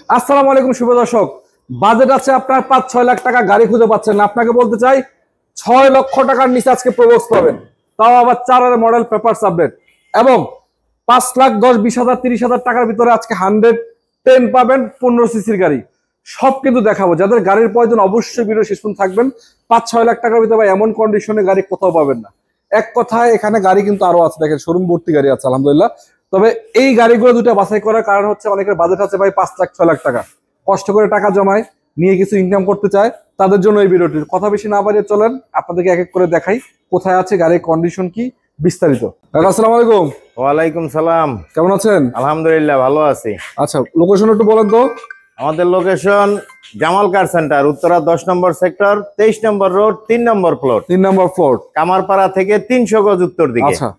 আসসালামু আলাইকুম শুভ দর্শক। বাজেট আছে আপনার ৫-৬ লাখ টাকা, গাড়ি খুঁজে পাচ্ছেন না। আপনাকে বলতে চাই ৬ লক্ষ টাকার নিচে আজকে প্রবক্স পাবেন, তাও আবার 4 মডেল পেপারস আপডেট, এবং ৫ লাখ ১০, ২০ হাজার, ৩০ হাজার টাকার ভিতরে আজকে 110 পাবেন 15 সিসির গাড়ি। সব কিন্তু দেখাবো। যাদের গাড়ির প্রয়োজন অবশ্যই ভিডিও শেষ পর্যন্ত থাকবেন। ৫-৬ লাখ টাকার ভিতরে এমন কন্ডিশনে গাড়ি কোথাও পাবেন না। এক কথায় এখানে গাড়ি কিন্তু আরো আছে, দেখেন শোরুম ভর্তি গাড়ি আছে আলহামদুলিল্লাহ। তবে এই গাড়িগুলো দুটো বাছাই করার কারণ হচ্ছে অনেকের বাজেট আছে ভাই ৫ লাখ ৬ লাখ টাকা, কষ্ট করে টাকা জমায়, নিয়ে কিছু ইনকাম করতে চায়, তাদের জন্য এই ভিডিওটি। কথা বেশি না বাড়িয়ে চলেন আপনাদেরকে এক এক করে দেখাই কোথায় আছে গাড়ির কন্ডিশন কি বিস্তারিত। আসসালামু আলাইকুম। ওয়ালাইকুম সালাম। কেমন আছেন? আলহামদুলিল্লাহ ভালো আছি। আচ্ছা, লোকেশন একটু বলেন তো। আমাদের লোকেশন জামাল কার সেন্টার, উত্তরা ১০ নম্বর সেক্টর, ২৩ নম্বর রোড, ৩ নম্বর ফ্লোর, ৩ নম্বর ফ্লোর, কামারপাড়া থেকে ৩০০ গজ উত্তর দিকে। আচ্ছা,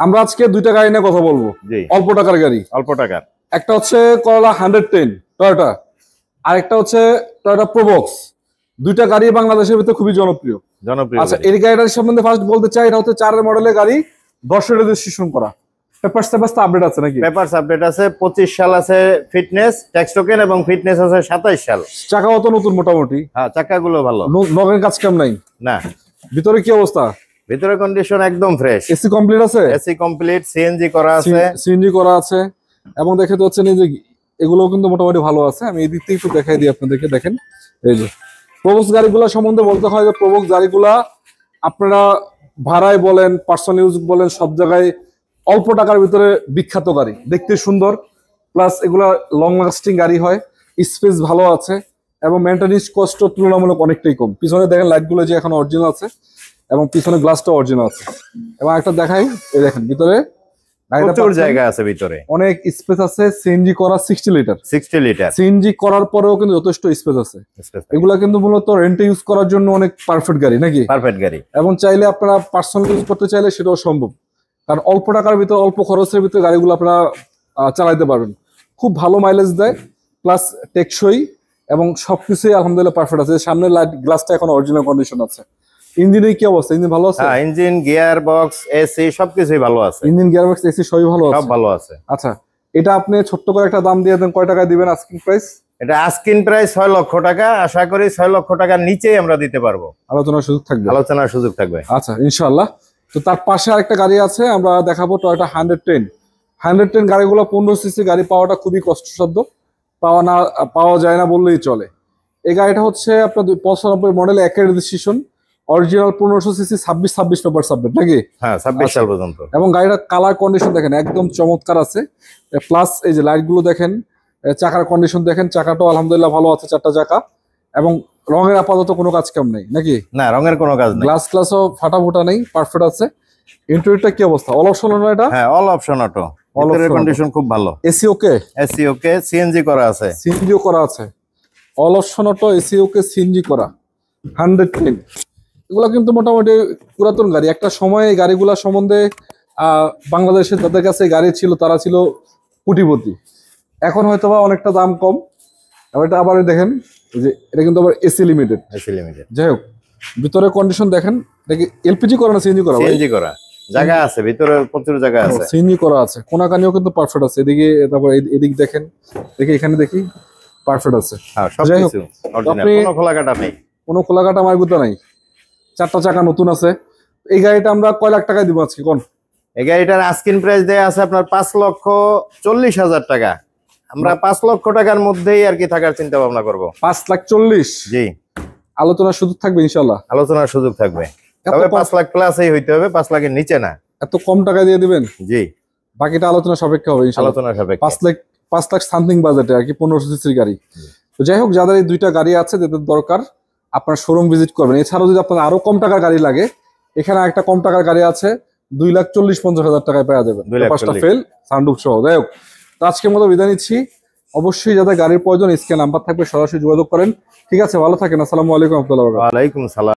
আমরা আজকে দুইটা গাড়ি নিয়ে কথা বলবো। জি, অল্প টাকার গাড়ি। অল্প টাকার। একটা হচ্ছে করলা 110 টয়োটা, আর একটা হচ্ছে টয়োটা প্রোবক্স। দুইটা গাড়ি বাংলাদেশের ভিতরে খুবই জনপ্রিয়। আচ্ছা, এই গাড়িটার সম্বন্ধে ফার্স্ট বলতে চাই, এটা হচ্ছে 4 মডেলের গাড়ি, 10 রেজিস্ট্রেশন করা। পেপারস আপডেট আছে নাকি? পেপারস আপডেট আছে, 25 সাল আছে ফিটনেস, ট্যাক্স টোকেন এবং ফিটনেস আছে 27 সাল। চাকাও তো নতুন মোটামুটি। হ্যাঁ, চাকাগুলো ভালো, নগের কাজ কাম নাই না। ভিতরে কি অবস্থা? ভিতরে কন্ডিশন একদম ফ্রেশ। এসি কমপ্লিট আছে? এসি কমপ্লিট, সিএনজি করা আছে। সিএনজি করা আছে, এবং দেখে তো হচ্ছে যে এগুলোও কিন্তু মোটামুটি ভালো আছে। আমি এই দিক থেকে একটু দেখাই দিই আপনাদেরকে। দেখেন, এই যে প্রোবক্স গাড়িগুলো সম্বন্ধে বলতে হয় যে প্রোবক্স গাড়িগুলা আপনারা ভাড়ায় বলেন, পার্সোনাল ইউজ বলেন, সব জায়গায় অল্প টাকার ভিতরে বিখ্যাত গাড়ি। দেখতে সুন্দর, প্লাস এগুলা লং লাস্টিং গাড়ি হয়, স্পেস ভালো আছে, এবং মেইনটেনেন্স কস্ট তুলনামূলক অনেকটাই কম। পিছনে দেখেন লাইটগুলো যে এখন অরিজিনাল আছে, এবং পিছনে গ্লাসটা অরিজিনাল আছে। এবং একটা দেখাই, এই দেখেন ভিতরে প্রচুর জায়গা আছে, ভিতরে অনেক স্পেস আছে। সিএনজি করা 60 লিটার। 60 লিটার সিএনজি করার পরেও কিন্তু যথেষ্ট স্পেস আছে। এগুলা কিন্তু মূলত রেন্টে ইউজ করার জন্য অনেক পারফেক্ট গাড়ি নাকি? পারফেক্ট গাড়ি। এবং চাইলে আপনারা পার্সোনাল ইউজ করতে চাইলে সেটাও সম্ভব, কারণ অল্প টাকার ভিতরে অল্প খরচের ভিতরে গাড়িগুলো আপনারা চালাইতে পারবেন। খুব ভালো মাইলেজ দেয়, প্লাস টেকসই, এবং সবকিছুই আলহামদুলিল্লাহ পারফেক্ট আছে। সামনের লাইট গ্লাসটা এখন অরিজিনাল কন্ডিশন আছে। ইঞ্জিনের কি অবস্থা? ইঞ্জিন ভালো আছে? হ্যাঁ, ইঞ্জিন, গিয়ার বক্স, এসি সবকিছুই ভালো আছে। ইঞ্জিন, গিয়ার বক্স, এসি সবই ভালো আছে, সব ভালো আছে। আচ্ছা, এটা আপনি ছোট্ট করে একটা দাম দিয়ে দেন, কয় টাকায় দিবেন আস্কিং প্রাইস? এটা আস্কিং প্রাইস ৬ লক্ষ টাকা। আশা করি ৬ লক্ষ টাকার নিচেই আমরা দিতে পারবো। আলোচনার সুযোগ থাকবে? আলোচনার সুযোগ থাকবে, আচ্ছা, ইনশাআল্লাহ। তো তার পাশে আরেকটা গাড়ি আছে, আমরা দেখাবো টয়োটা 110 গাড়িগুলো 15 সিসি গাড়ি পাওয়াটা খুবই কষ্টসাধ্য, পাওয়া যায় না বললেই চলে। এই গাড়িটা হচ্ছে আপনার 95 model, 1 registration, original 1500 CC, 26 paper submit নাকি? হ্যাঁ, 26 সাল পর্যন্ত। এবং গাড়িটার কালার কন্ডিশন দেখেন একদম চমৎকার আছে। প্লাস এই যে লাইট গুলো দেখেন, চাকার কন্ডিশন দেখেন, চাকাটাও আলহামদুলিল্লাহ ভালো আছে, 4টা চাকা। এবং রঙের আপাতত কোনো কাজ কাম নেই নাকি? না, রঙের কোনো কাজ নেই। গ্লাসও ফাটা ফোটা নেই, পারফেক্ট আছে। ইন্টেরিয়রটা কি অবস্থা? অল অপশন না এটা? হ্যাঁ, অল অপশন অটো। ভিতরের কন্ডিশন খুব ভালো। AC okay? AC okay, CNG করা আছে। সিএনজিও করা আছে। All option auto, AC okay, CNG করা 110। এগুলো কিন্তু মোটামুটি পুরাতন গাড়ি। একটা সময় এই গাড়িগুলা সম্বন্ধে বাংলাদেশে যাদের কাছে গাড়ি ছিল তারা ছিল কোটিপতি। এখন হয়তো বা অনেকটা দাম কম। এটা আবার দেখেন, যে এটা কিন্তু আবার এসি লিমিটেড। যাই হোক, ভিতরে কন্ডিশন দেখেন। দেখি এলপিজি করা না সিএনজি করা? সিএনজি করা, জায়গা আছে ভিতরে, প্রচুর জায়গা আছে। সিএনজি করা আছে, কোনাকানিও কিন্তু পারফেক্ট আছে। এদিকে, তারপর এদিক দেখেন, দেখি এখানে দেখি পারফেক্ট আছে। হ্যাঁ, সবকিছু অরিজিনাল, কোনো খোলাকাটা নেই, কোনো খোলাকাটা মারগুতা নাই। 4টা চাকা নতুন আছে। এই গাড়িটা আমরা কয় লাখ টাকায় দিব আজকে কোন? এই গাড়িটার আস্কিং প্রাইস দেয়া আছে আপনার 5,40,000 টাকা। আমরা 5 লক্ষ টাকার মধ্যেই আর কি থাকার চিন্তা ভাবনা করবো। 5,40,000? জি, আলোচনার সুযোগ থাকবে ইনশাআল্লাহ। আলোচনার সুযোগ থাকবে, তবে 5 লাখ প্লাসই হইতে হবে, 5 লাখের নিচে না। এত কম টাকা দিয়ে দিবেন? জি, বাকিটা আলোচনা সাপেক্ষে হবে ইনশাআল্লাহ। আলোচনা সাপেক্ষে। 5 লাখ সামথিং বাজেটে আর কি, 1500 সিসির গাড়ি। তো যাই হোক, যাদের এই দুইটা গাড়ি আছে, যাদের দরকার, আপনার শোরুম ভিজিট করবেন। এছাড়াও যদি আপনার আরো কম টাকার গাড়ি লাগে, এখানে একটা কম টাকার গাড়ি আছে, 2,40,50,000 টাকায় পাওয়া যাবে, 5টা ফেল, সানরুফ সহ। যাই হোক, তো আজকের মতো বিদায় নিচ্ছি। অবশ্যই যাদের গাড়ির প্রয়োজন, স্ক্রিনে নাম্বার থাকবে, সরাসরি যোগাযোগ করেন। ঠিক আছে, ভালো থাকেন। আসসালামু আলাইকুম। ওয়ালাইকুম সালাম।